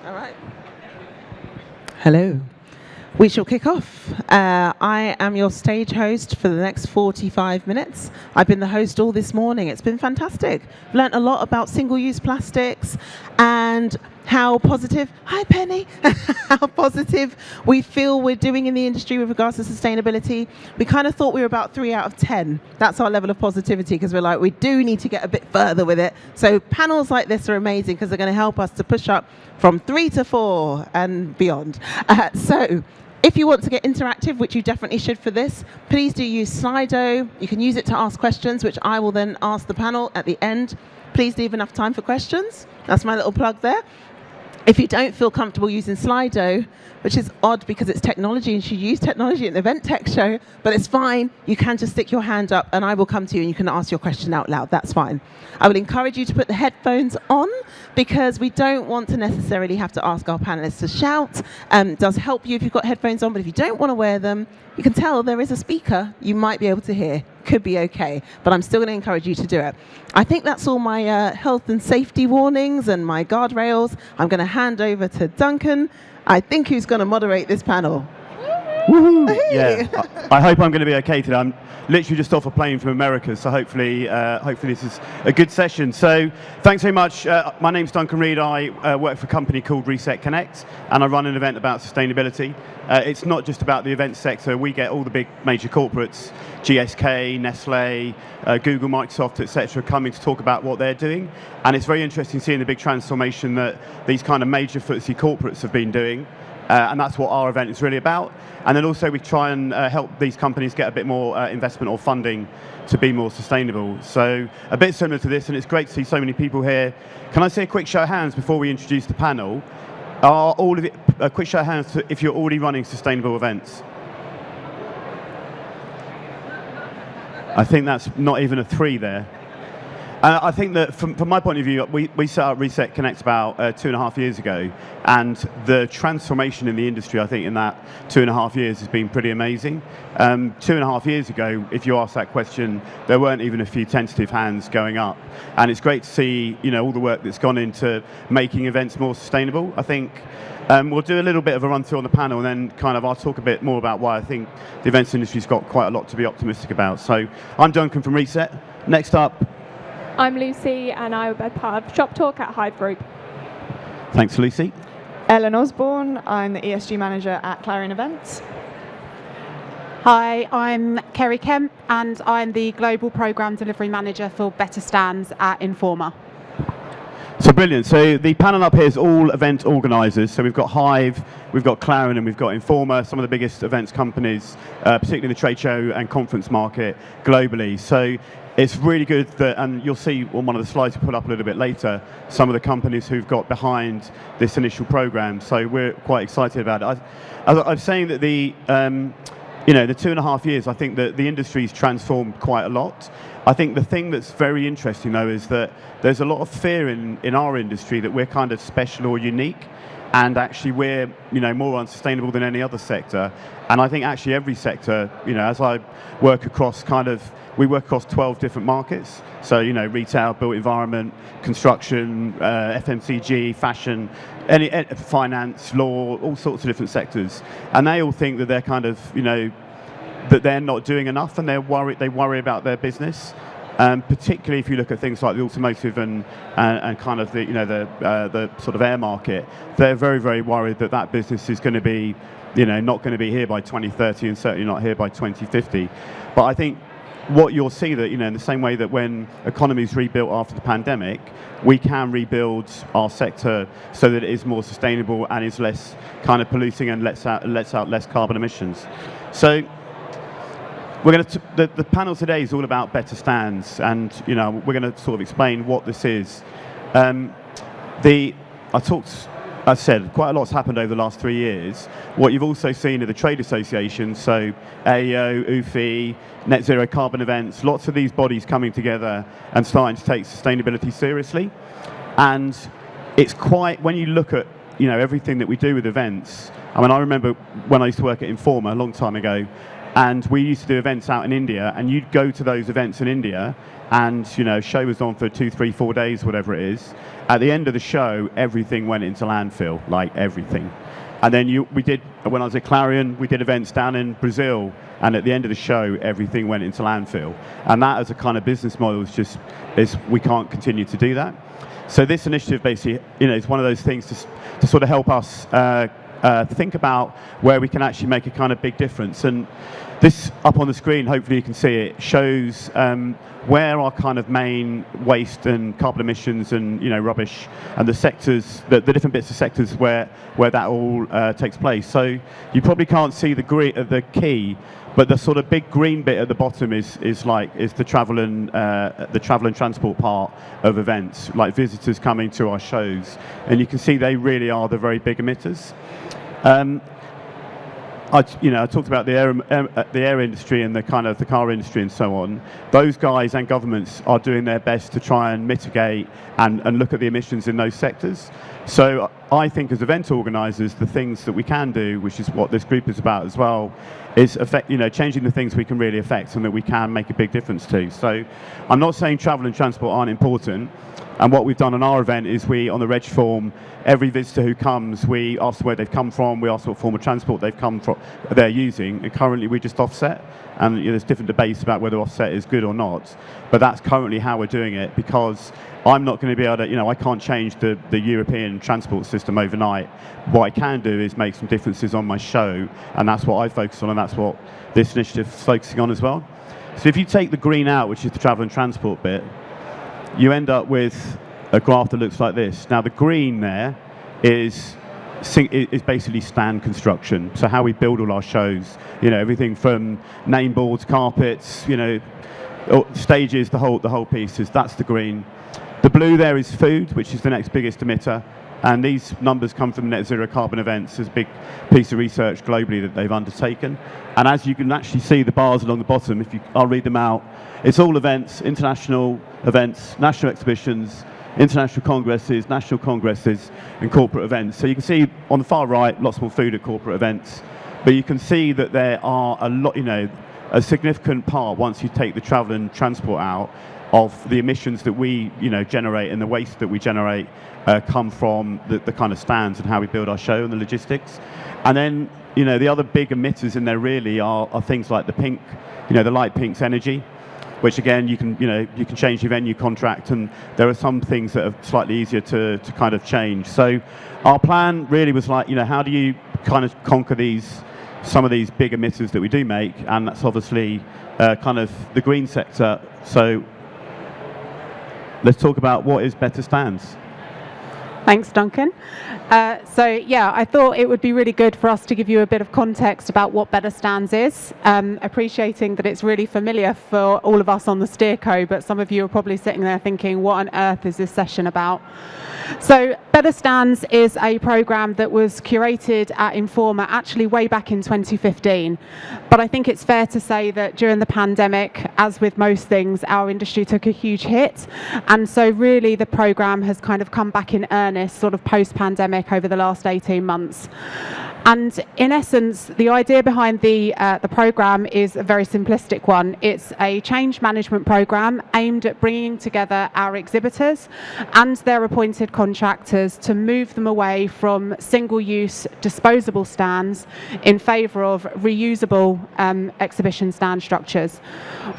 All right. Hello. We shall kick off. I am your stage host for the next 45 minutes. I've been the host all this morning. It's been fantastic. I've learnt a lot about single-use plastics and how positive, hi Penny, how positive we feel we're doing in the industry with regards to sustainability. We kind of thought we were about 3 out of 10. That's our level of positivity, because we're like, we do need to get a bit further with it. So panels like this are amazing because they're going to help us to push up from 3 to 4 and beyond. So if you want to get interactive, which you definitely should for this, please do use Slido. You can use it to ask questions, which I will then ask the panel at the end. Please leave enough time for questions. That's my little plug there. If you don't feel comfortable using Slido, which is odd because it's technology and you should use technology at an event tech show, but it's fine. You can just stick your hand up and I will come to you and you can ask your question out loud. That's fine. I would encourage you to put the headphones on because we don't want to necessarily have to ask our panelists to shout. It does help you if you've got headphones on, but if you don't want to wear them, you can tell there is a speaker you might be able to hear. Could be okay, but I'm still going to encourage you to do it. I think that's all my health and safety warnings and my guardrails. I'm going to hand over to Duncan, I think, who's going to moderate this panel. Woohoo! Yeah, I hope I'm going to be okay today. I'm literally just off a plane from America, so hopefully this is a good session. So thanks very much. My name's Duncan Reid. I work for a company called Reset Connect, and I run an event about sustainability. It's not just about the event sector. We get all the big major corporates, GSK, Nestle, Google, Microsoft, etc., coming to talk about what they're doing. And it's very interesting seeing the big transformation that these kind of major FTSE corporates have been doing. And that's what our event is really about. And then also we try and help these companies get a bit more investment or funding to be more sustainable. So a bit similar to this, and it's great to see so many people here. Can I say a quick show of hands before we introduce the panel? Are all of it, a quick show of hands if you're already running sustainable events? I think that's not even a 3 there. I think that from my point of view, we set up Reset Connect about 2.5 years ago, and the transformation in the industry, I think, in that 2.5 years has been pretty amazing. 2.5 years ago, if you asked that question, there weren't even a few tentative hands going up, and it's great to see, you know, all the work that's gone into making events more sustainable. I think we'll do a little bit of a run through on the panel, and then kind of I'll talk a bit more about why I think the events industry's got quite a lot to be optimistic about. So I'm Duncan from Reset. Next up, I'm Lucy, and I'm a part of Shoptalk at Hive Group. Thanks, Lucy. Ellen Osborne, I'm the ESG manager at Clarion Events. Hi, I'm Kerrie Kemp, and I'm the Global Programme Delivery Manager for Better Stands at Informa. So brilliant. So the panel up here is all event organisers. So we've got Hive, we've got Clarion, and we've got Informa, some of the biggest events companies, particularly the trade show and conference market globally. So it's really good that, and you'll see on one of the slides we put up a little bit later, some of the companies who've got behind this initial program. So we're quite excited about it. I'm saying that the 2.5 years, I think that the industry's transformed quite a lot. I think the thing that's very interesting, though, is that there's a lot of fear in our industry that we're kind of special or unique, and actually we're more unsustainable than any other sector. And I think actually every sector, as I work across we work across 12 different markets. So, retail, built environment, construction, FMCG, fashion, finance, law, all sorts of different sectors. And they all think that they're that they're not doing enough, and they worry about their business. Particularly if you look at things like the automotive and kind of the sort of air market, they're very, very worried that that business is going to be, not going to be here by 2030 and certainly not here by 2050. But I think what you'll see that, in the same way that when economies rebuilt after the pandemic, we can rebuild our sector so that it is more sustainable and is less kind of polluting and lets out less carbon emissions. So the panel today is all about better stands, and we're going to sort of explain what this is. I said quite a lot's happened over the last 3 years. What you've also seen are the trade associations, so AEO, UFI, Net Zero Carbon Events, lots of these bodies coming together and starting to take sustainability seriously. And it's quite, when you look at everything that we do with events, I mean, I remember when I used to work at Informa a long time ago, And we used to do events out in India, and you'd go to those events in India, and show was on for 2, 3, 4 days, whatever it is. At the end of the show, everything went into landfill, like everything. And then when I was at Clarion, we did events down in Brazil, and at the end of the show, everything went into landfill. And that as a kind of business model is we can't continue to do that. So this initiative basically, is one of those things to sort of help us think about where we can actually make a kind of big difference. And this up on the screen, hopefully you can see it, shows where our kind of main waste and carbon emissions and rubbish and the sectors, the different bits of sectors where that all takes place. So you probably can't see the key, but the sort of big green bit at the bottom is the travel and transport part of events, like visitors coming to our shows, and you can see they really are the very big emitters. I talked about the air industry and the car industry and so on. Those guys and governments are doing their best to try and mitigate and look at the emissions in those sectors. So I think as event organisers, the things that we can do, which is what this group is about as well, is changing the things we can really affect and that we can make a big difference to. So I'm not saying travel and transport aren't important. And what we've done on our event is on the reg form, every visitor who comes, we ask them where they've come from, we ask what form of transport they're using, and currently we just offset. And there's different debates about whether offset is good or not, but that's currently how we're doing it, because I'm not going to be able to, I can't change the European transport system overnight. What I can do is make some differences on my show, and that's what I focus on, and that's what this initiative is focusing on as well. So if you take the green out, which is the travel and transport bit, you end up with a graph that looks like this. Now the green there is basically stand construction. So how we build all our shows, everything from name boards, carpets, stages, the whole pieces. That's the green. The blue there is food, which is the next biggest emitter. And these numbers come from Net Zero Carbon Events. There's a big piece of research globally that they've undertaken. And as you can actually see the bars along the bottom, I'll read them out. It's all events, international events, national exhibitions, international congresses, national congresses, and corporate events. So you can see on the far right, lots more food at corporate events. But you can see that there are a lot, a significant part, once you take the travel and transport out, of the emissions that we generate and the waste that we generate come from the kind of stands and how we build our show and the logistics. And then the other big emitters in there really are things like the pink, the light pink's energy, which again you can change your venue contract, and there are some things that are slightly easier to kind of change. So our plan really was like, how do you kind of conquer some of these big emitters that we do make, and that's obviously kind of the green sector. So let's talk about what is Better Stands. Thanks, Duncan. I thought it would be really good for us to give you a bit of context about what Better Stands is, appreciating that it's really familiar for all of us on the Steerco, but some of you are probably sitting there thinking, what on earth is this session about? So Better Stands is a programme that was curated at Informa actually way back in 2015. But I think it's fair to say that during the pandemic, as with most things, our industry took a huge hit. And so really the programme has kind of come back in earnest sort of post-pandemic over the last 18 months. And in essence, the idea behind the programme is a very simplistic one. It's a change management programme aimed at bringing together our exhibitors and their appointed contractors to move them away from single-use disposable stands in favour of reusable exhibition stand structures.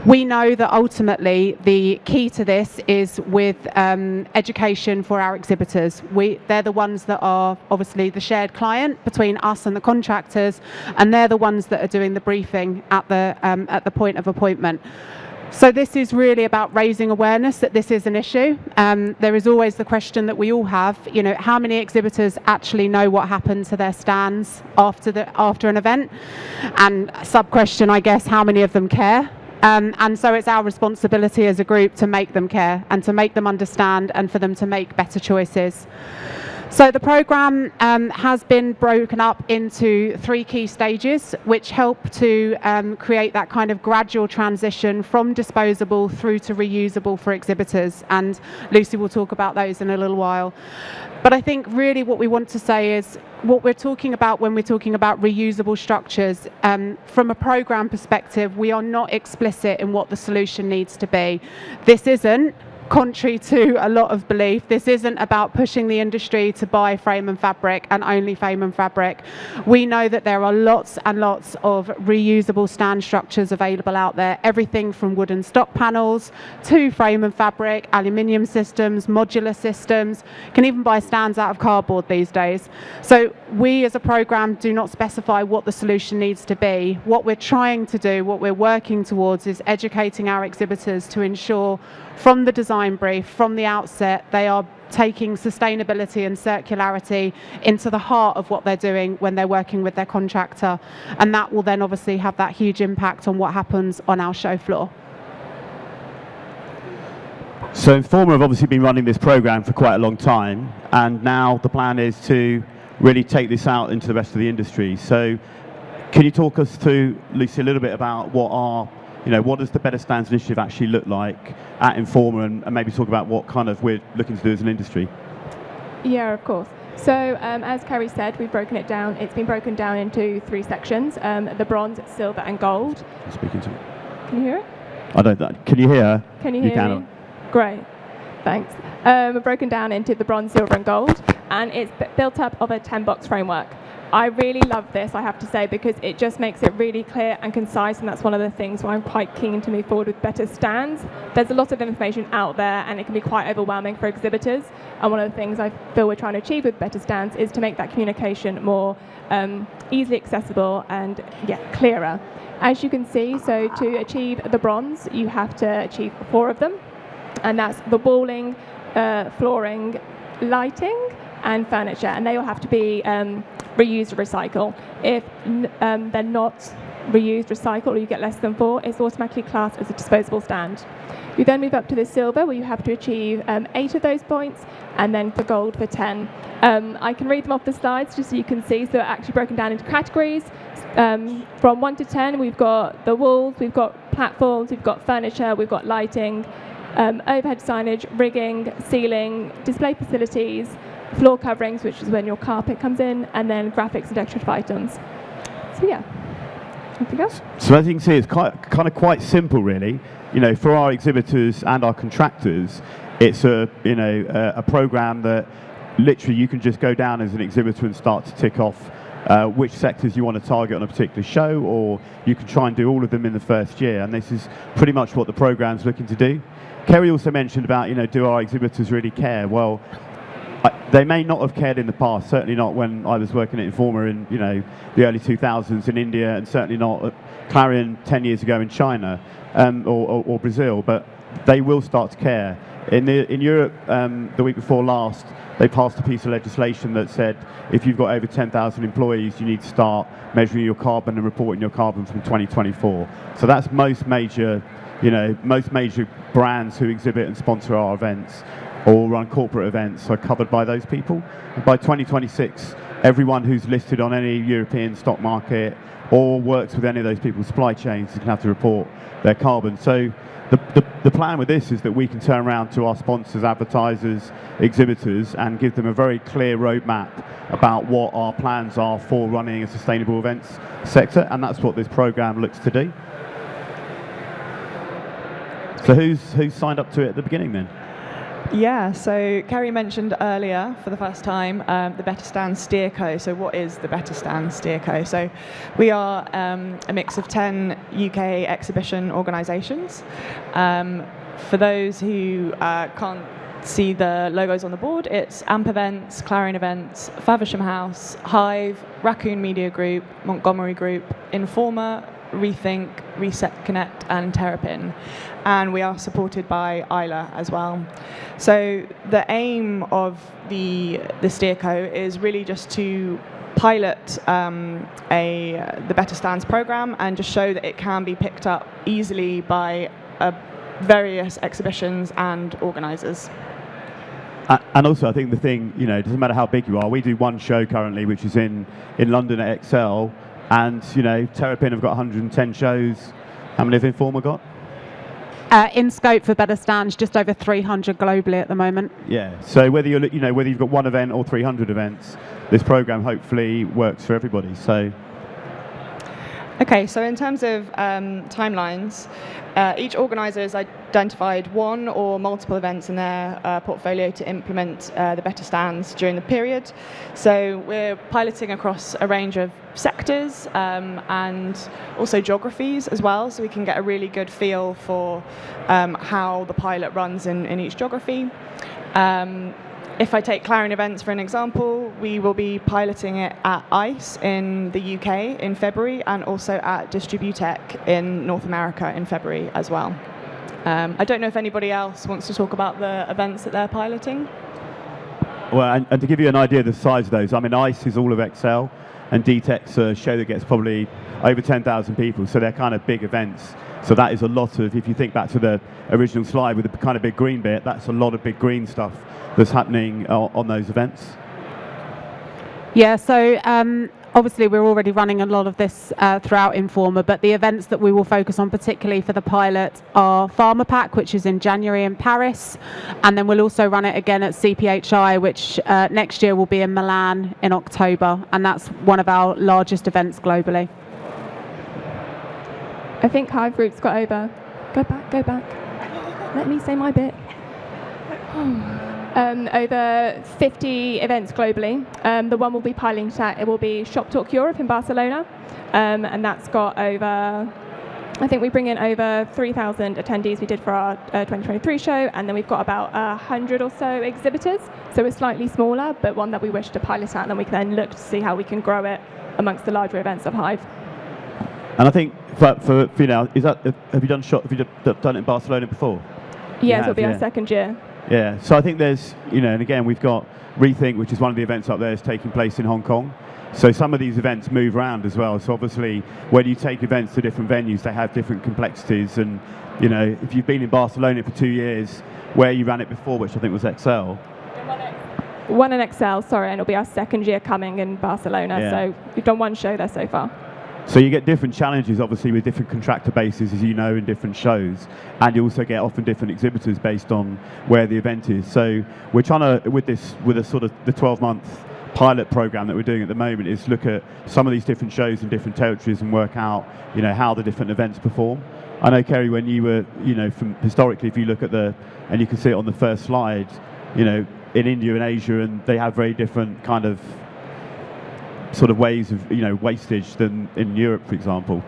We know that ultimately the key to this is with education for our exhibitors. They're the ones that are obviously the shared client between us and the contractors, and they're the ones that are doing the briefing at the point of appointment. So this is really about raising awareness that this is an issue. There is always the question that we all have, how many exhibitors actually know what happened to their stands after an event? And sub-question, I guess, how many of them care? And so it's our responsibility as a group to make them care and to make them understand and for them to make better choices. So the programme has been broken up into 3 key stages, which help to create that kind of gradual transition from disposable through to reusable for exhibitors. And Lucy will talk about those in a little while. But I think really what we want to say is what we're talking about when we're talking about reusable structures. From a programme perspective, we are not explicit in what the solution needs to be. This isn't, contrary to a lot of belief, this isn't about pushing the industry to buy frame and fabric and only frame and fabric. We know that there are lots and lots of reusable stand structures available out there, everything from wooden stock panels to frame and fabric, aluminium systems, modular systems. You can even buy stands out of cardboard these days. So we as a programme do not specify what the solution needs to be. What we're trying to do, what we're working towards, is educating our exhibitors to ensure from the design brief, from the outset, they are taking sustainability and circularity into the heart of what they're doing when they're working with their contractor. And that will then obviously have that huge impact on what happens on our show floor. So Informa have obviously been running this programme for quite a long time, and now the plan is to really take this out into the rest of the industry. So can you talk us through, Lucy, a little bit about what does the Better Stands initiative actually look like at Informa, and maybe talk about what kind of we're looking to do as an industry? Yeah, of course. So as Kerrie said, we've broken it down. It's been broken down into 3 sections, the bronze, silver and gold. Speaking to me. Can you hear it? I don't know. Can you hear her? Can you hear me? Great. Thanks. We're broken down into the bronze, silver and gold, and it's built up of a 10-box framework. I really love this, I have to say, because it just makes it really clear and concise, and that's one of the things why I'm quite keen to move forward with Better Stands. There's a lot of information out there, and it can be quite overwhelming for exhibitors, and one of the things I feel we're trying to achieve with Better Stands is to make that communication more easily accessible and clearer. As you can see, so to achieve the bronze, you have to achieve 4 of them, and that's the walling, flooring, lighting, and furniture, and they all have to be reused or recycled. If they're not reused, recycled, or you get less than 4, it's automatically classed as a disposable stand. You then move up to the silver, where you have to achieve 8 of those points, and then for gold for 10. I can read them off the slides just so you can see. So they're actually broken down into categories. From 1 to 10, we've got the walls, we've got platforms, we've got furniture, we've got lighting, overhead signage, rigging, ceiling, display facilities, floor coverings, which is when your carpet comes in, and then graphics and decorative items. So yeah, anything else? So as you can see, it's quite simple, really. For our exhibitors and our contractors, it's a program that literally you can just go down as an exhibitor and start to tick off which sectors you want to target on a particular show, or you can try and do all of them in the first year. And this is pretty much what the program's looking to do. Kerrie also mentioned about, do our exhibitors really care? Well, they may not have cared in the past, certainly not when I was working at Informa in the early 2000s in India, and certainly not at Clarion 10 years ago in China or Brazil, but they will start to care. In Europe, the week before last, they passed a piece of legislation that said if you've got over 10,000 employees, you need to start measuring your carbon and reporting your carbon from 2024. So that's most major brands who exhibit and sponsor our events or run corporate events are covered by those people. And by 2026, everyone who's listed on any European stock market or works with any of those people's supply chains is going to have to report their carbon. So the plan with this is that we can turn around to our sponsors, advertisers, exhibitors, and give them a very clear roadmap about what our plans are for running a sustainable events sector, and that's what this program looks to do. So who's signed up to it at the beginning then? Yeah, so Kerrie mentioned earlier for the first time the Better Stands Steerco. So what is the Better Stands Steerco? So we are a mix of 10 UK exhibition organisations. For those who can't see the logos on the board, it's AMP Events, Clarion Events, Faversham House, Hive, Raccoon Media Group, Montgomery Group, Informa, Rethink, Reset Connect and Terrapin, and we are supported by Isla as well. So the aim of the Steerco is really just to pilot the Better Stands program and just show that it can be picked up easily by various exhibitions and organisers. And also, I think the thing, it doesn't matter how big you are. We do one show currently, which is in London at Excel, and Terrapin have got 110 shows. How many have Informa got? In scope for better stands, just over 300 globally at the moment. Yeah. So whether whether you've got one event or 300 events, this program hopefully works for everybody. So. Okay, so in terms of timelines, each organiser has identified one or multiple events in their portfolio to implement the better stands during the period. So we're piloting across a range of sectors and also geographies as well, so we can get a really good feel for how the pilot runs in each geography. If I take Clarion events for an example, we will be piloting it at ICE in the UK in February and also at Distributech in North America in February as well. I don't know if anybody else wants to talk about the events that they're piloting. Well, and to give you an idea of the size of those, ICE is all of Excel, and DTEC's a show that gets probably over 10,000 people, so they're kind of big events. So that is a lot of, if you think back to the original slide with the kind of big green bit, that's a lot of big green stuff that's happening on those events. Yeah, so obviously we're already running a lot of this throughout Informa, but the events that we will focus on particularly for the pilot are Pharma Pack, which is in January in Paris, and then we'll also run it again at CPHI, which next year will be in Milan in October, and that's one of our largest events globally. I think Hive Group's got over. Go back. Let me say my bit. Over 50 events globally. The one we'll be piloting at, it will be Shoptalk Europe in Barcelona, and that's got over, I think we bring in over 3,000 attendees we did for our 2023 show, and then we've got about 100 or so exhibitors, so it's slightly smaller, but one that we wish to pilot at, and then we can then look to see how we can grow it amongst the larger events of Hive. And I think for you now, have you done it in Barcelona before? Yes, it'll be our second year. Yeah, so I think there's, and again, we've got Rethink, which is one of the events up there, is taking place in Hong Kong. So some of these events move around as well. So obviously, when you take events to different venues, they have different complexities. And, if you've been in Barcelona for 2 years, where you ran it before, which I think was Excel. One in Excel, sorry, and it'll be our second year coming in Barcelona. Yeah. So we've done one show there so far. So you get different challenges, obviously, with different contractor bases, as you know, in different shows, and you also get often different exhibitors based on where the event is. So we're trying to, with a sort of the 12-month pilot program that we're doing at the moment, is look at some of these different shows in different territories and work out, how the different events perform. I know, Kerrie, when you were, from historically, if you look at and you can see it on the first slide, in India and Asia, and they have very different kind of sort of ways of wastage than in Europe, for example.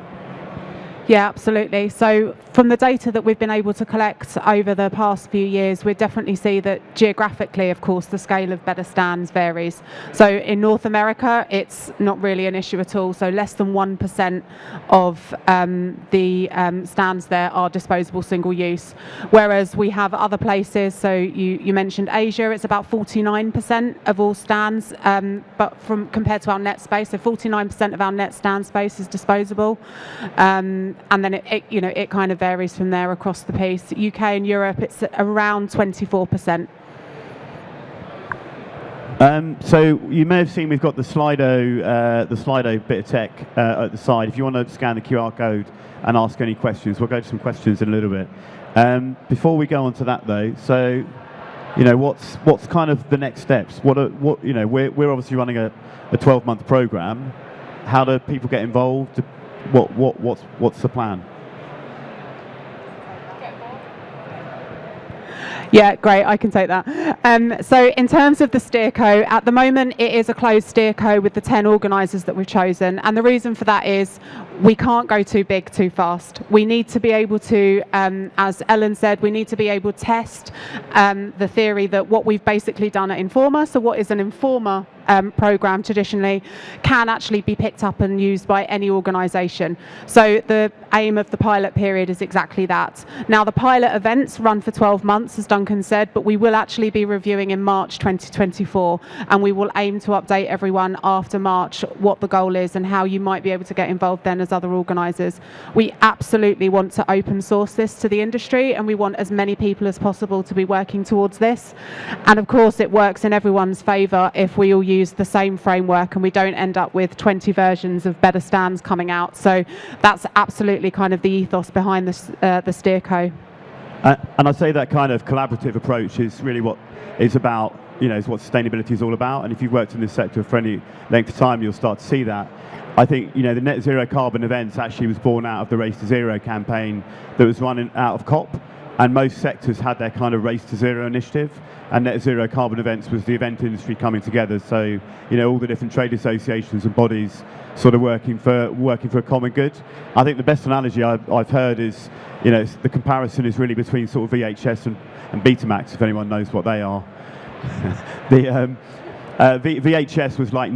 Yeah, absolutely. So from the data that we've been able to collect over the past few years, we definitely see that geographically, of course, the scale of better stands varies. So in North America, it's not really an issue at all. So less than 1% of the stands there are disposable single use. Whereas we have other places, so you mentioned Asia, it's about 49% of all stands, but compared to our net space, so 49% of our net stand space is disposable. And then it kind of varies from there across the piece. UK and Europe, it's around 24%. So you may have seen we've got the Slido bit of tech at the side. If you want to scan the QR code and ask any questions, we'll go to some questions in a little bit. Before we go on to that though, so what's kind of the next steps? We're obviously running a 12-month program. How do people get involved? What's the plan? Yeah, great, I can take that. So in terms of the steerco, at the moment it is a closed steerco with the 10 organisers that we've chosen, and the reason for that is we can't go too big too fast. We need to be able to, as Ellen said, we need to be able to test the theory that what we've basically done at Informa, so what is an Informa programme traditionally can actually be picked up and used by any organisation. So the aim of the pilot period is exactly that. Now the pilot events run for 12 months, as Duncan said, but we will actually be reviewing in March 2024, and we will aim to update everyone after March what the goal is and how you might be able to get involved then as other organisers. We absolutely want to open source this to the industry, and we want as many people as possible to be working towards this. And of course it works in everyone's favour if we all use the same framework and we don't end up with 20 versions of better stands coming out. So that's absolutely kind of the ethos behind the Steerco. And I'd say that kind of collaborative approach is really what it's about, is what sustainability is all about. And if you've worked in this sector for any length of time, you'll start to see that. I think, the Net Zero Carbon events actually was born out of the Race to Zero campaign that was running out of COP. And most sectors had their kind of Race to Zero initiative. And Net Zero Carbon events was the event industry coming together. So, all the different trade associations and bodies sort of working for a common good. I think the best analogy I've heard is, the comparison is really between sort of VHS and Betamax, if anyone knows what they are. VHS was like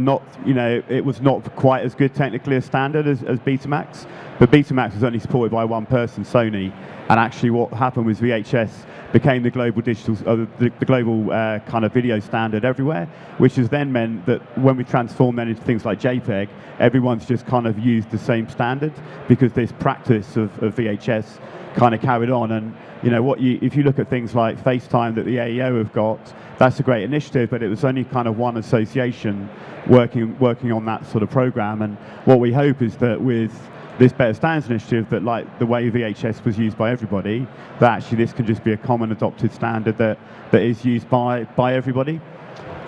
it was not quite as good technically as standard as Betamax, but Betamax was only supported by one person, Sony, and actually what happened was VHS became the global the global kind of video standard everywhere, which has then meant that when we transform then into things like JPEG, everyone's just kind of used the same standard because this practice of VHS kind of carried on. And if you look at things like FaceTime that the AEO have got, that's a great initiative, but it was only kind of one association working on that sort of program. And what we hope is that with this Better Stands initiative, that like the way VHS was used by everybody, that actually this can just be a common adopted standard that is used by everybody.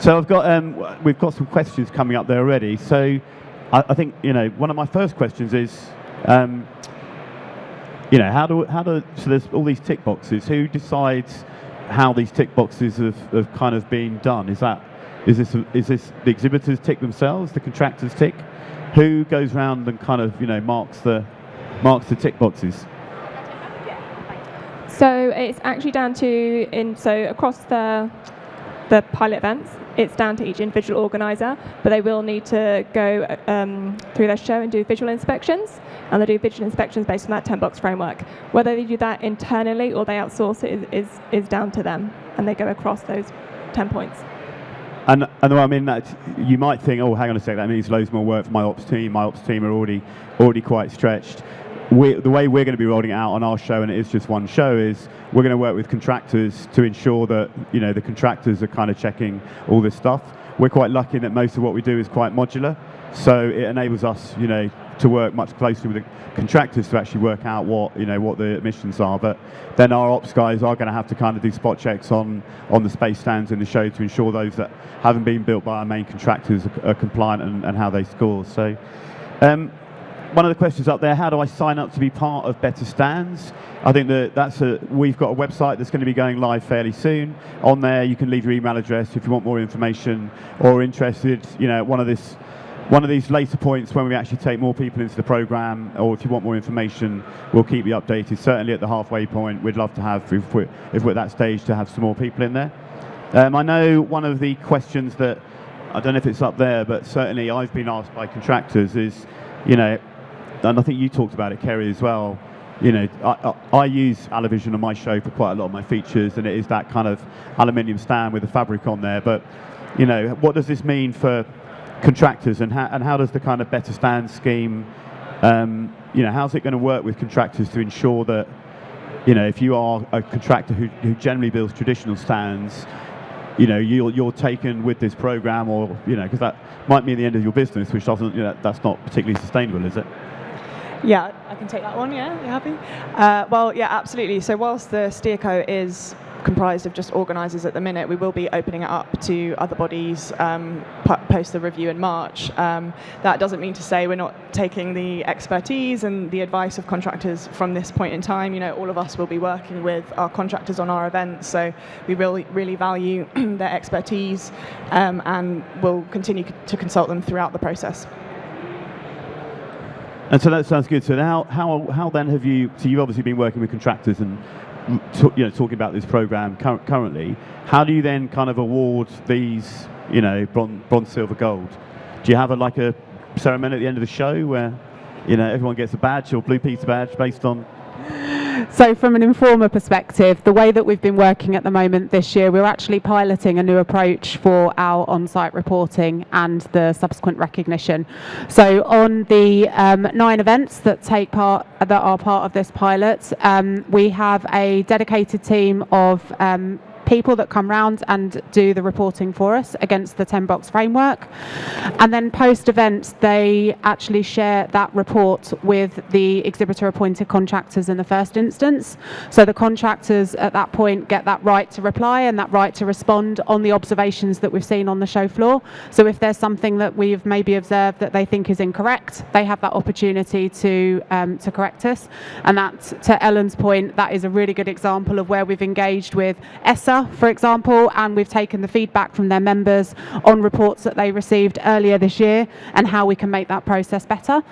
So we've got some questions coming up there already. So I think one of my first questions is, so there's all these tick boxes. Who decides how these tick boxes have kind of been done? Is this the exhibitors tick themselves, the contractors tick? Who goes around and kind of marks the tick boxes? So it's actually down to across the pilot events, it's down to each individual organiser, but they will need to go through their show and do visual inspections, and they do visual inspections based on that 10-box framework. Whether they do that internally or they outsource it is down to them, and they go across those 10 points. And I mean that you might think, oh, hang on a sec, that means loads more work for my ops team. My ops team are already quite stretched. The way we're going to be rolling it out on our show, and it is just one show, is we're going to work with contractors to ensure that the contractors are kind of checking all this stuff. We're quite lucky that most of what we do is quite modular, so it enables us to work much closely with the contractors to actually work out what the emissions are. But then our ops guys are going to have to kind of do spot checks on the space stands in the show to ensure those that haven't been built by our main contractors are compliant and how they score. So one of the questions up there, how do I sign up to be part of Better Stands? I think we've got a website that's going to be going live fairly soon. On there you can leave your email address if you want more information or interested, one of these later points when we actually take more people into the programme, or if you want more information, we'll keep you updated. Certainly at the halfway point, we'd love to have, if we're at that stage, to have some more people in there. I know one of the questions that, I don't know if it's up there, but certainly I've been asked by contractors is, and I think you talked about it, Kerrie, as well, I use Alavision on my show for quite a lot of my features, and it is that kind of aluminium stand with the fabric on there. But, what does this mean for contractors, and how does the kind of Better Stands scheme, how's it going to work with contractors to ensure that, if you are a contractor who generally builds traditional stands, you're taken with this program, or because that might mean the end of your business, which doesn't, that's not particularly sustainable, is it? Yeah, I can take that one. Yeah, you happy? Well, yeah, absolutely. So whilst the Steerco is comprised of just organisers at the minute, we will be opening it up to other bodies post the review in March. That doesn't mean to say we're not taking the expertise and the advice of contractors from this point in time. All of us will be working with our contractors on our events, so we really value their expertise, and will continue to consult them throughout the process. And so that sounds good. So now, how then have you? So you've obviously been working with contractors and talking about this program currently, how do you then kind of award these, bronze, silver, gold? Do you have a ceremony at the end of the show where, everyone gets a badge or blue pizza badge based on? So from an Informa perspective, the way that we've been working at the moment this year, we're actually piloting a new approach for our on-site reporting and the subsequent recognition. So on the 9 events that are part of this pilot, we have a dedicated team of people that come round and do the reporting for us against the 10-box framework. And then post-event, they actually share that report with the exhibitor-appointed contractors in the first instance. So the contractors at that point get that right to reply and that right to respond on the observations that we've seen on the show floor. So if there's something that we've maybe observed that they think is incorrect, they have that opportunity to correct us. And that, to Ellen's point, that is a really good example of where we've engaged with ESA, for example, and we've taken the feedback from their members on reports that they received earlier this year and how we can make that process better.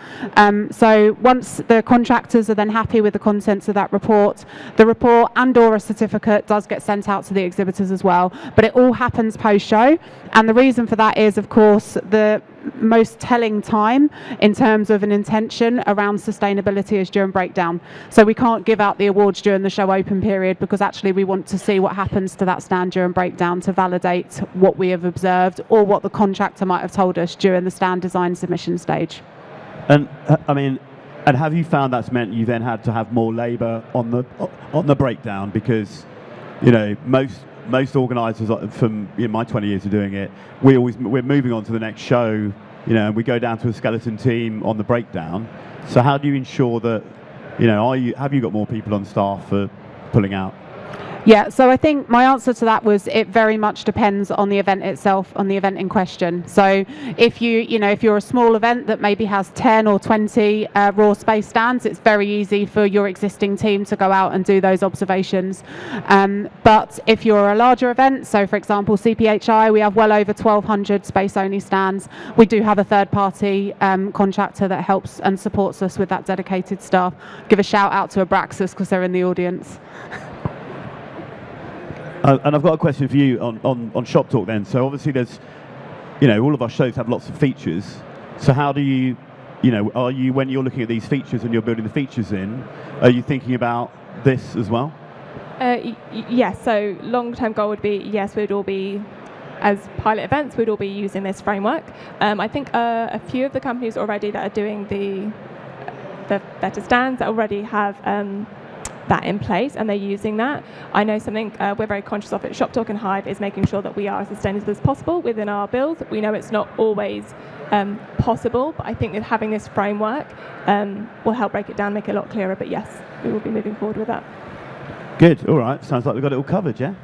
So once the contractors are then happy with the contents of that report, the report and/or a certificate does get sent out to the exhibitors as well, but it all happens post-show. And the reason for that is, of course, the most telling time in terms of an intention around sustainability is during breakdown. So we can't give out the awards during the show open period because actually we want to see what happens to that stand during breakdown to validate what we have observed or what the contractor might have told us during the stand design submission stage. And and have you found that's meant you then had to have more labour on the breakdown? Because most organisers from my 20 years of doing it, we're moving on to the next show, and we go down to a skeleton team on the breakdown. So how do you ensure that, have you got more people on staff for pulling out? Yeah, so I think my answer to that was it very much depends on the event itself, on the event in question. So if you're a small event that maybe has 10 or 20 raw space stands, it's very easy for your existing team to go out and do those observations. But if you're a larger event, so for example CPHI, we have well over 1,200 space-only stands. We do have a third-party contractor that helps and supports us with that dedicated staff. Give a shout out to Abraxas because they're in the audience. And I've got a question for you on Shoptalk then. So obviously there's, all of our shows have lots of features. So how do you, when you're looking at these features and you're building the features in, are you thinking about this as well? Yes, so long-term goal would be, yes, we'd all be, as pilot events, we'd all be using this framework. I think a few of the companies already that are doing the better stands already have that in place and they're using that. I know something we're very conscious of at Shoptalk and Hive is making sure that we are as sustainable as possible within our build. We know it's not always possible, but I think that having this framework will help break it down, make it a lot clearer. But yes, we will be moving forward with that. Good, all right, sounds like we've got it all covered, yeah?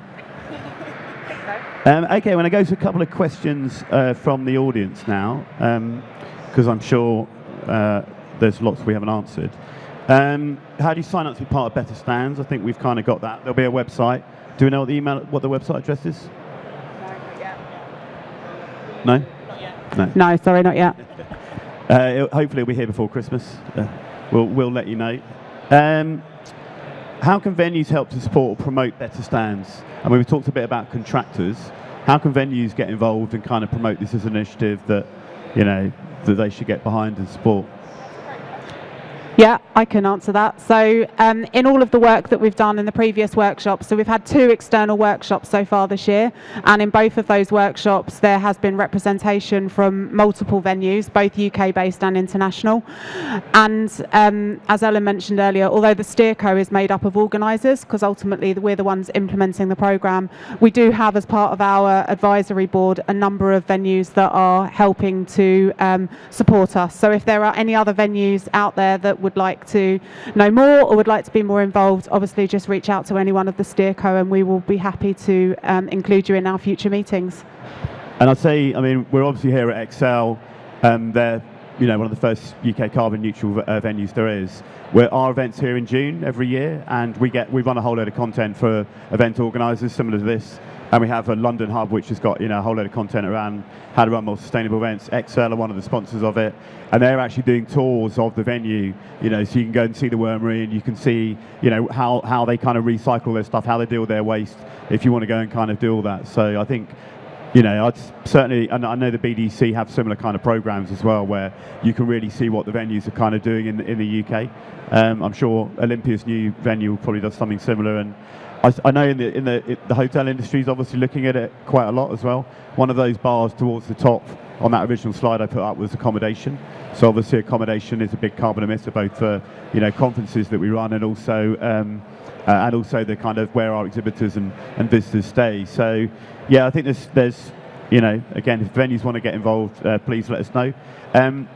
Okay, I'm going to go to a couple of questions from the audience now, because I'm sure there's lots we haven't answered. How do you sign up to be part of Better Stands? I think we've kind of got that. There'll be a website. Do we know what the website address is? No, not yet. No? Not yet. No, sorry, not yet. Hopefully it'll be here before Christmas. We'll let you know. How can venues help to support or promote Better Stands? I mean, we talked a bit about contractors. How can venues get involved and kind of promote this as an initiative that, that they should get behind and support? Yeah, I can answer that. So in all of the work that we've done in the previous workshops, so we've had 2 external workshops so far this year, and in both of those workshops there has been representation from multiple venues, both UK based and international. And as Ellen mentioned earlier, although the Steerco is made up of organisers, because ultimately we're the ones implementing the programme, we do have as part of our advisory board a number of venues that are helping to support us. So if there are any other venues out there that would like to know more or would like to be more involved, obviously just reach out to any one of the Steerco and we will be happy to include you in our future meetings. And I'd say, I mean, we're obviously here at Excel. They're one of the first UK carbon neutral venues there is. Our events here in June every year, and we run a whole load of content for event organisers similar to this. And we have a London hub which has got a whole load of content around how to run more sustainable events. EXL are one of the sponsors of it, and they're actually doing tours of the venue. So you can go and see the wormery, and you can see how they kind of recycle their stuff, how they deal with their waste. If you want to go and kind of do all that, so I think I'd certainly, and I know the BDC have similar kind of programs as well, where you can really see what the venues are kind of doing in the UK. I'm sure Olympia's new venue probably does something similar, and I know in the hotel industry is obviously looking at it quite a lot as well. One of those bars towards the top on that original slide I put up was accommodation. So obviously accommodation is a big carbon emitter, both for conferences that we run and also the kind of where our exhibitors and visitors stay. So yeah, I think there's again, if venues want to get involved, please let us know.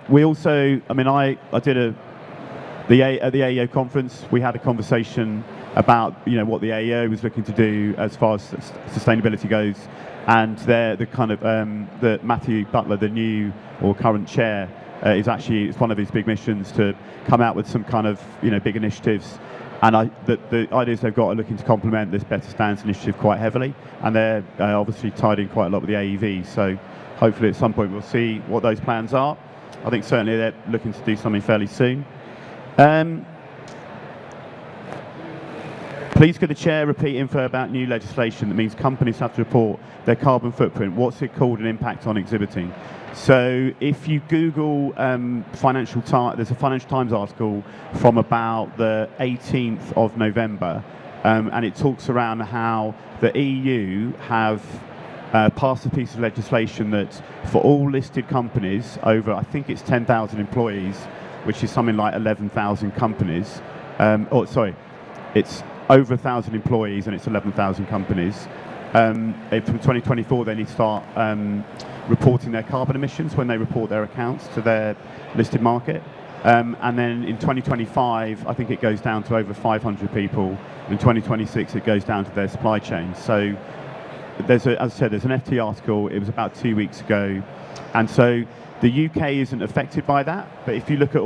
We also, I did at the AEO conference, we had a conversation about what the AEO was looking to do as far as sustainability goes, and the Matthew Butler, the new or current chair, it's one of his big missions to come out with some kind of big initiatives, and the ideas they've got are looking to complement this Better Stands initiative quite heavily, and they're obviously tied in quite a lot with the AEV. So hopefully at some point we'll see what those plans are. I think certainly they're looking to do something fairly soon. Please could the chair repeat info about new legislation that means companies have to report their carbon footprint? What's it called, an impact on exhibiting? So if you Google Financial Times, there's a Financial Times article from about the 18th of November, and it talks around how the EU have passed a piece of legislation that for all listed companies over, I think it's 10,000 employees, which is something like 11,000 companies, it's over 1,000 employees and it's 11,000 companies. From 2024 they need to start reporting their carbon emissions when they report their accounts to their listed market. And then in 2025 I think it goes down to over 500 people. In 2026 it goes down to their supply chain. So as I said, there's an FT article, it was about 2 weeks ago, and so the UK isn't affected by that, but if you look at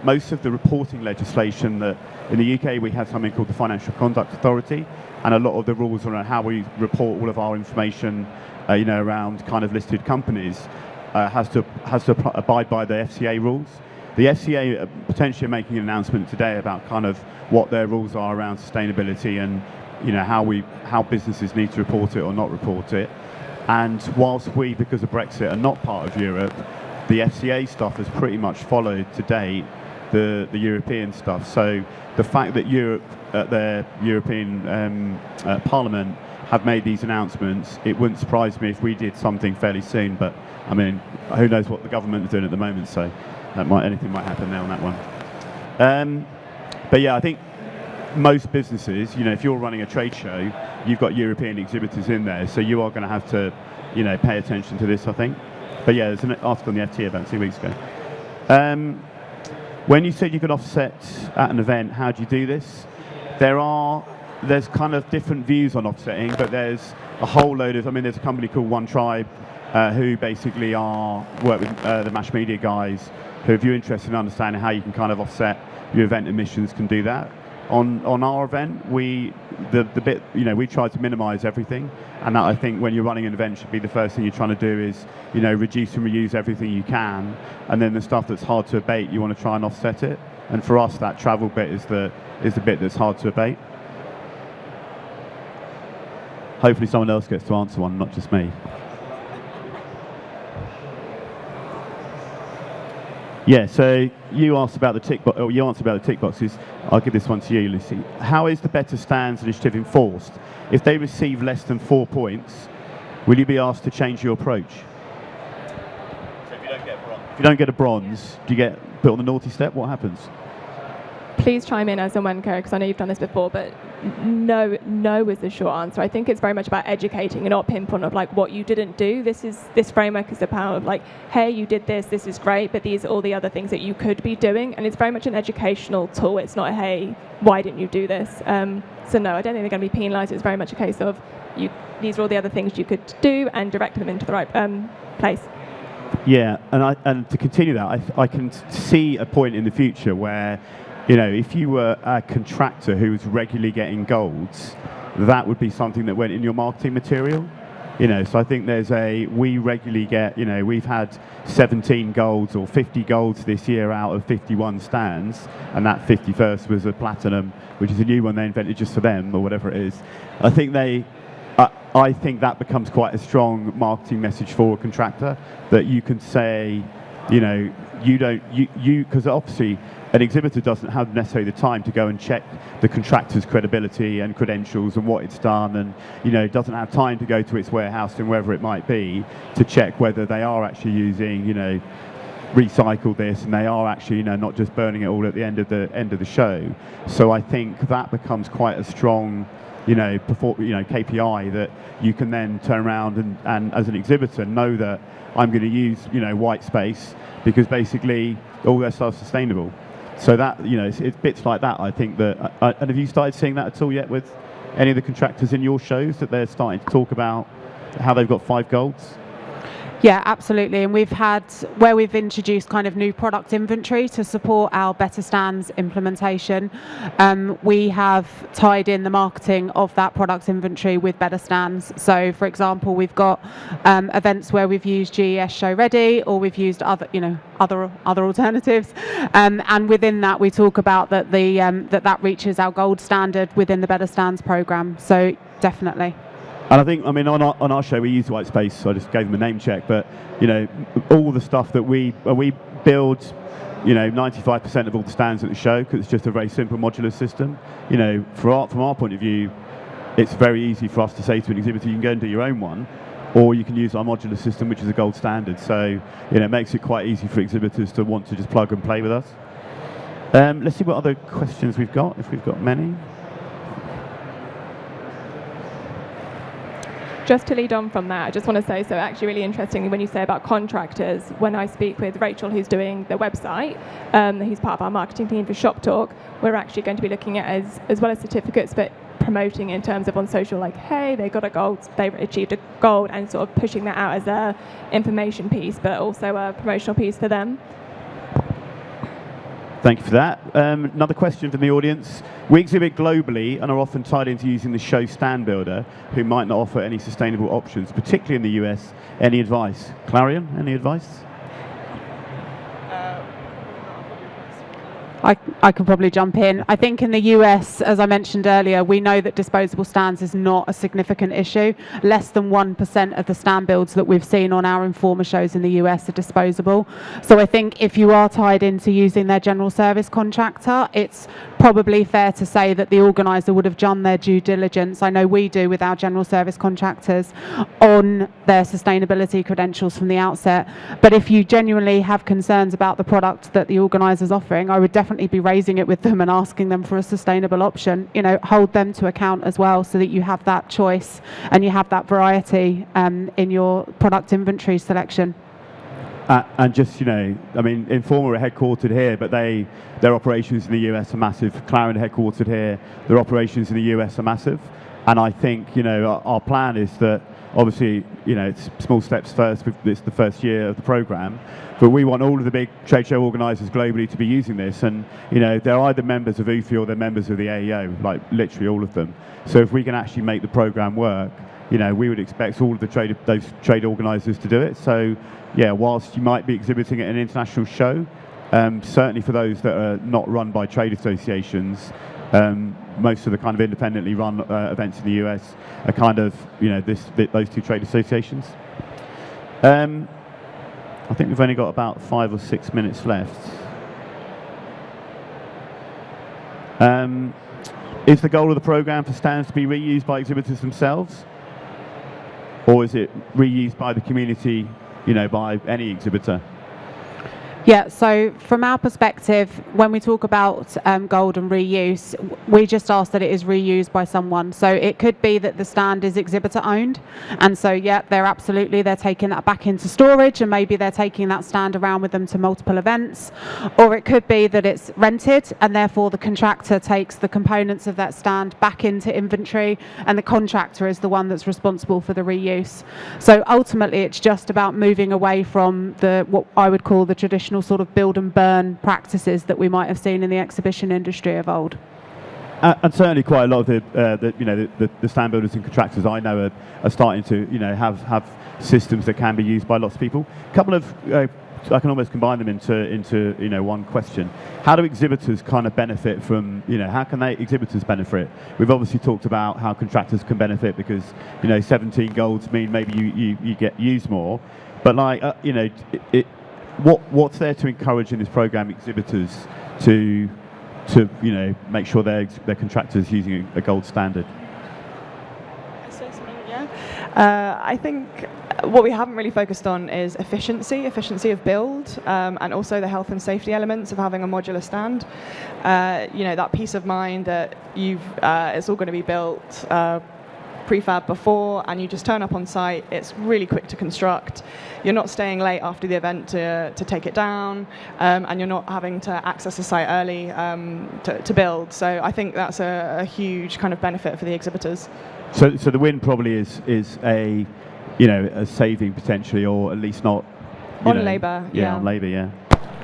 most of the reporting legislation, that in the UK we have something called the Financial Conduct Authority, and a lot of the rules around how we report all of our information around kind of listed companies has to abide by the FCA rules. The FCA potentially are making an announcement today about kind of what their rules are around sustainability and how businesses need to report it or not report it. And whilst we, because of Brexit, are not part of Europe, the FCA stuff has pretty much followed to date the European stuff. So the fact that Europe, their European Parliament, have made these announcements, it wouldn't surprise me if we did something fairly soon. But who knows what the government is doing at the moment? So anything might happen there on that one. But yeah, I think most businesses, if you're running a trade show, you've got European exhibitors in there, so you are going to have to, pay attention to this, I think. But yeah, there's an article on the FT about 2 weeks ago. When you said you could offset at an event, how do you do this? There's kind of different views on offsetting, but there's a whole load of, there's a company called One Tribe who basically work with the Mash Media guys, who, if you're interested in understanding how you can kind of offset your event emissions, can do that. On our event, we try to minimise everything, and that, I think, when you're running an event, should be the first thing you're trying to do is reduce and reuse everything you can, and then the stuff that's hard to abate, you want to try and offset it. And for us, that travel bit is the bit that's hard to abate. Hopefully someone else gets to answer one, not just me. Yeah, so you asked about the tick boxes. I'll give this one to you, Lucy. How is the Better Stands initiative enforced? If they receive less than 4 points, will you be asked to change your approach? So if you don't get a bronze, do you get put on the naughty step? What happens? Please chime in as and when, Kerrie, because I know you've done this before, but no is the short answer. I think it's very much about educating and not pinpoint of what you didn't do. This framework is the power of hey, you did this is great, but these are all the other things that you could be doing, and it's very much an educational tool. It's not hey, why didn't you do this? So no, I don't think they're going to be penalised. It's very much a case of these are all the other things you could do and direct them into the right place. Yeah, and to continue that, I can see a point in the future where, if you were a contractor who was regularly getting golds, that would be something that went in your marketing material. So I think we regularly get, we've had 17 golds or 50 golds this year out of 51 stands, and that 51st was a platinum, which is a new one they invented just for them, or whatever it is. I think that becomes quite a strong marketing message for a contractor, that you can say, because obviously an exhibitor doesn't have necessarily the time to go and check the contractor's credibility and credentials and what it's done, and doesn't have time to go to its warehouse and wherever it might be to check whether they are actually using recycled this, and they are actually not just burning it all at the end of the show. So I think that becomes quite a strong KPI that you can then turn around and as an exhibitor know that I'm going to use white space because basically all their stuff's sustainable. So that it's bits like that. I think that. And have you started seeing that at all yet with any of the contractors in your shows, that they're starting to talk about how they've got 5 golds? Yeah, absolutely. And we've introduced kind of new product inventory to support our Better Stands implementation. We have tied in the marketing of that product inventory with Better Stands. So, for example, we've got events where we've used GES Show Ready, or we've used other alternatives. And within that, we talk about that that reaches our gold standard within the Better Stands program. So, definitely. And I think, on our show, we use white space, so I just gave them a name check. But, all the stuff that we build, 95% of all the stands at the show, because it's just a very simple modular system. From our point of view, it's very easy for us to say to an exhibitor, you can go and do your own one, or you can use our modular system, which is a gold standard. So, it makes it quite easy for exhibitors to want to just plug and play with us. Let's see what other questions we've got, if we've got many. Just to lead on from that, I just want to say, so actually really interesting when you say about contractors, when I speak with Rachel, who's doing the website, who's part of our marketing team for Shoptalk, we're actually going to be looking at as well as certificates, but promoting in terms of on social, like, hey, they got a gold, they achieved a gold, and sort of pushing that out as a information piece, but also a promotional piece for them. Thank you for that. Another question from the audience. We exhibit globally and are often tied into using the show stand builder, who might not offer any sustainable options, particularly in the US. Any advice? Clarion, any advice? I could probably jump in. I think in the US, as I mentioned earlier, we know that disposable stands is not a significant issue. Less than 1% of the stand builds that we've seen on our Informa shows in the US are disposable. So I think if you are tied into using their general service contractor, it's probably fair to say that the organiser would have done their due diligence. I know we do with our general service contractors on their sustainability credentials from the outset. But if you genuinely have concerns about the product that the organiser is offering, I would definitely be raising it with them and asking them for a sustainable option. Hold them to account as well, so that you have that choice and you have that variety in your product inventory selection. And just, Informa are headquartered here, but their operations in the US are massive. Clarion are headquartered here, their operations in the US are massive. And I think, our plan is that, obviously, it's small steps first. It's the first year of the program, but we want all of the big trade show organisers globally to be using this. And they're either members of UFI or they're members of the AEO, like literally all of them. So if we can actually make the program work, we would expect all of those trade organisers to do it. So yeah, whilst you might be exhibiting at an international show, certainly for those that are not run by trade associations, most of the kind of independently run events in the US are kind of, those two trade associations. I think we've only got about 5 or 6 minutes left. Is the goal of the program for stands to be reused by exhibitors themselves? Or is it reused by the community, by any exhibitor? Yeah, so from our perspective, when we talk about gold and reuse, we just ask that it is reused by someone. So it could be that the stand is exhibitor owned, and so yeah, they're taking that back into storage, and maybe they're taking that stand around with them to multiple events. Or it could be that it's rented, and therefore the contractor takes the components of that stand back into inventory, and the contractor is the one that's responsible for the reuse. So ultimately, it's just about moving away from what I would call the traditional sort of build and burn practices that we might have seen in the exhibition industry of old. And certainly quite a lot of the stand builders and contractors I know are starting to have systems that can be used by lots of people. A couple of I can almost combine them into one question. How do exhibitors kind of benefit from, how can exhibitors benefit? We've obviously talked about how contractors can benefit because 17 golds mean maybe you get used more, but what's there to encourage in this program exhibitors to make sure their contractors using a gold standard? I think what we haven't really focused on is efficiency of build, and also the health and safety elements of having a modular stand. That peace of mind that it's all going to be built prefab before, and you just turn up on site. It's really quick to construct. You're not staying late after the event to take it down, and you're not having to access the site early to build. So I think that's a huge kind of benefit for the exhibitors. So the win probably is a saving potentially, or at least not on labour. Yeah, on labour. Yeah.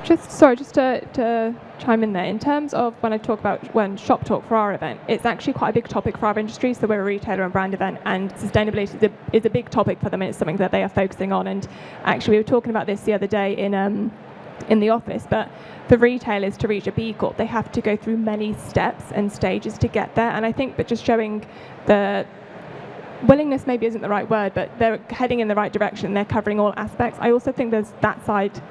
Just to chime in there, in terms of when I talk about Shoptalk for our event, it's actually quite a big topic for our industry. So we're a retailer and brand event, and sustainability is a big topic for them, and it's something that they are focusing on. And actually, we were talking about this the other day in the office, but for retailers to reach a B Corp, they have to go through many steps and stages to get there. And I think that just showing the willingness maybe isn't the right word, but they're heading in the right direction. They're covering all aspects. I also think there's that side.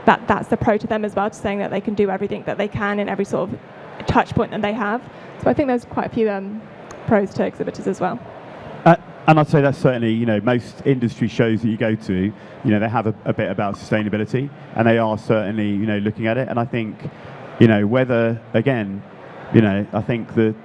That's the pro to them as well, to saying that they can do everything that they can in every sort of touch point that they have. So I think there's quite a few pros to exhibitors as well. And I'd say that's certainly, most industry shows that you go to, they have a bit about sustainability, and they are certainly, looking at it. And I think, whether, again, I think the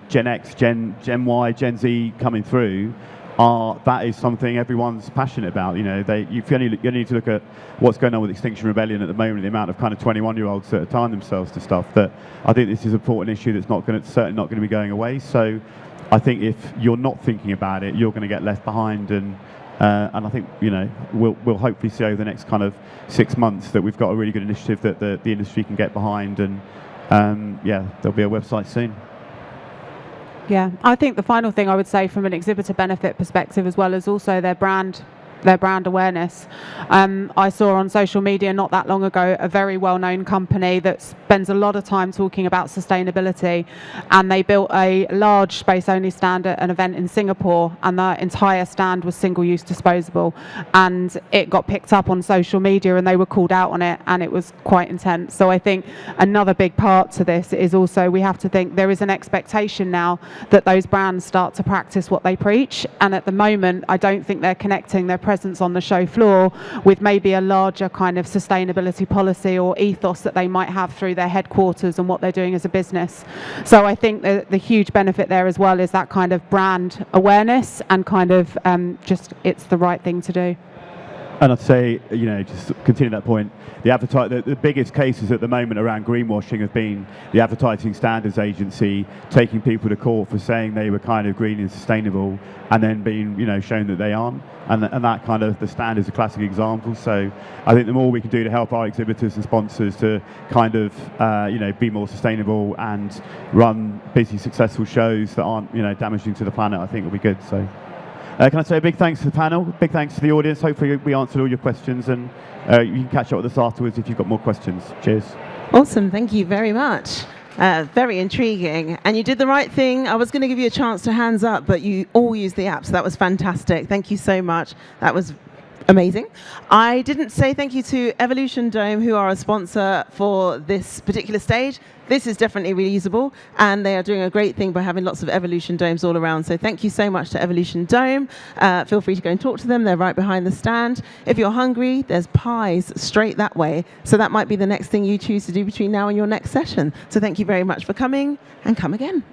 Gen X, Gen Y, Gen Z coming through, that is something everyone's passionate about. You only need to look at what's going on with Extinction Rebellion at the moment, the amount of kind of 21-year-olds that are tying themselves to stuff. That I think this is an important issue that's certainly not going to be going away. So I think if you're not thinking about it, you're going to get left behind. And I think we'll hopefully see over the next kind of 6 months that we've got a really good initiative that the industry can get behind. And there'll be a website soon. Yeah, I think the final thing I would say from an exhibitor benefit perspective as well is also their brand awareness. I saw on social media not that long ago a very well-known company that spends a lot of time talking about sustainability, and they built a large space-only stand at an event in Singapore, and the entire stand was single-use disposable, and it got picked up on social media and they were called out on it, and it was quite intense. So I think another big part to this is also we have to think there is an expectation now that those brands start to practice what they preach, and at the moment I don't think they're connecting their presence on the show floor with maybe a larger kind of sustainability policy or ethos that they might have through their headquarters and what they're doing as a business. So I think the huge benefit there as well is that kind of brand awareness and kind of just it's the right thing to do. And I'd say, just continue that point, the biggest cases at the moment around greenwashing have been the Advertising Standards Agency taking people to court for saying they were kind of green and sustainable, and then being, shown that they aren't. And that kind of, the stand is a classic example. So I think the more we can do to help our exhibitors and sponsors to kind of, be more sustainable and run busy, successful shows that aren't, damaging to the planet, I think will be good. So. Can I say a big thanks to the panel, big thanks to the audience. Hopefully we answered all your questions, and you can catch up with us afterwards if you've got more questions. Cheers. Awesome, thank you very much. Very intriguing. And you did the right thing. I was going to give you a chance to hands up, but you all used the app, so that was fantastic. Thank you so much. That was Amazing. I didn't say thank you to Evolution Dome, who are a sponsor for this particular stage. This is definitely reusable, and they are doing a great thing by having lots of Evolution Domes all around. So thank you so much to Evolution Dome. Feel free to go and talk to them. They're right behind the stand. If you're hungry, there's pies straight that way. So that might be the next thing you choose to do between now and your next session. So thank you very much for coming, and come again.